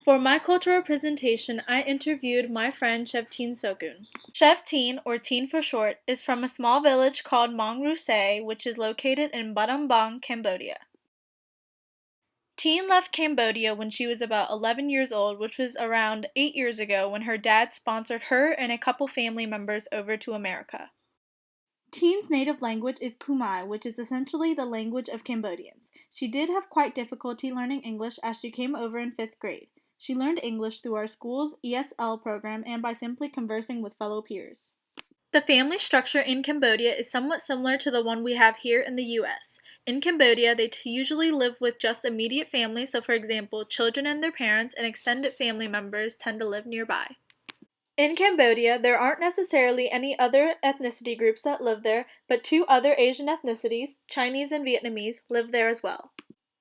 For my cultural presentation, I interviewed my friend Chef Tine Sokun. Chef Tine, or Tine for short, is from a small village called Mang Rusay, which is located in Battambang, Cambodia. Tine left Cambodia when she was about 11 years old, which was around 8 years ago when her dad sponsored her and a couple family members over to America. Tine's native language is Khmer, which is essentially the language of Cambodians. She did have quite difficulty learning English as she came over in 5th grade. She learned English through our school's ESL program and by simply conversing with fellow peers. The family structure in Cambodia is somewhat similar to the one we have here in the U.S. In Cambodia, they usually live with just immediate family, so for example, children and their parents and extended family members tend to live nearby. In Cambodia, there aren't necessarily any other ethnicity groups that live there, but 2 other Asian ethnicities, Chinese and Vietnamese, live there as well.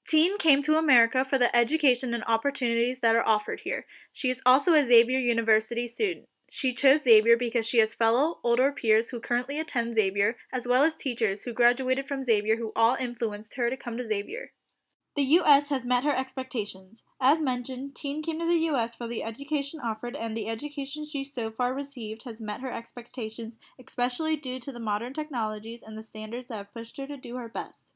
Tine came to America for the education and opportunities that are offered here. She is also a Xavier University student. She chose Xavier because she has fellow, older peers who currently attend Xavier, as well as teachers who graduated from Xavier who all influenced her to come to Xavier. The U.S. has met her expectations. As mentioned, Tine came to the U.S. for the education offered, and the education she so far received has met her expectations, especially due to the modern technologies and the standards that have pushed her to do her best.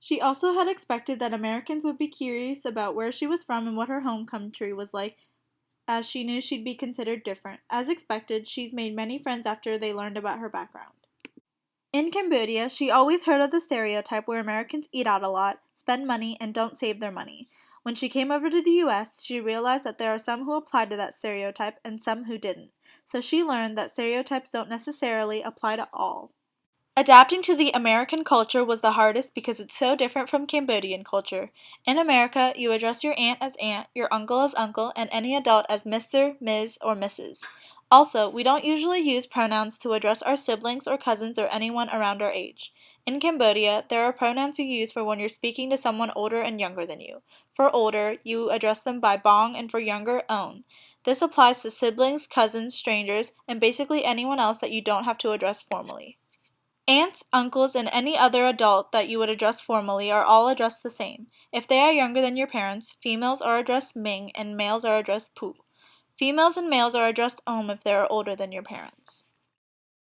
She also had expected that Americans would be curious about where she was from and what her home country was like, as she knew she'd be considered different. As expected, she's made many friends after they learned about her background. In Cambodia, she always heard of the stereotype where Americans eat out a lot, spend money, and don't save their money. When she came over to the U.S., she realized that there are some who applied to that stereotype and some who didn't. So she learned that stereotypes don't necessarily apply to all. Adapting to the American culture was the hardest because it's so different from Cambodian culture. In America, you address your aunt as aunt, your uncle as uncle, and any adult as Mr., Ms., or Mrs. Also, we don't usually use pronouns to address our siblings or cousins or anyone around our age. In Cambodia, there are pronouns you use for when you're speaking to someone older and younger than you. For older, you address them by bong, and for younger, own. This applies to siblings, cousins, strangers, and basically anyone else that you don't have to address formally. Aunts, uncles, and any other adult that you would address formally are all addressed the same. If they are younger than your parents, females are addressed Ming and males are addressed Pu. Females and males are addressed if they are older than your parents.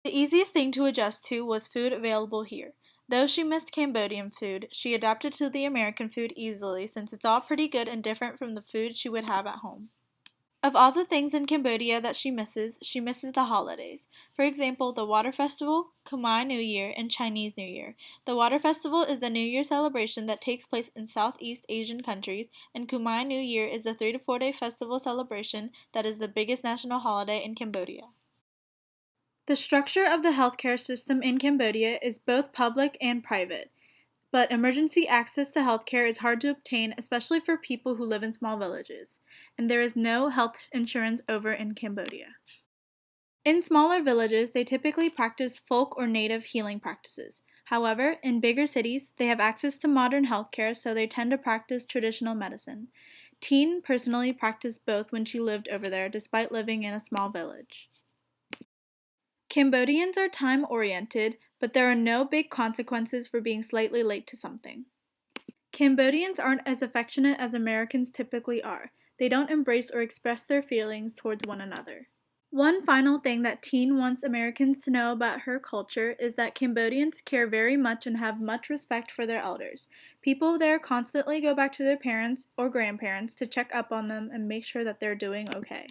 The easiest thing to adjust to was food available here. Though she missed Cambodian food, she adapted to the American food easily since it's all pretty good and different from the food she would have at home. Of all the things in Cambodia that she misses the holidays. For example, the Water Festival, Khmer New Year, and Chinese New Year. The Water Festival is the New Year celebration that takes place in Southeast Asian countries, and Khmer New Year is the 3 to 4 day festival celebration that is the biggest national holiday in Cambodia. The structure of the healthcare system in Cambodia is both public and private. But emergency access to healthcare is hard to obtain, especially for people who live in small villages, and there is no health insurance over in Cambodia. In smaller villages, they typically practice folk or native healing practices. However, in bigger cities, they have access to modern healthcare, so they tend to practice traditional medicine. Tine personally practiced both when she lived over there, despite living in a small village. Cambodians are time-oriented, but there are no big consequences for being slightly late to something. Cambodians aren't as affectionate as Americans typically are. They don't embrace or express their feelings towards one another. One final thing that Tine wants Americans to know about her culture is that Cambodians care very much and have much respect for their elders. People there constantly go back to their parents or grandparents to check up on them and make sure that they're doing okay.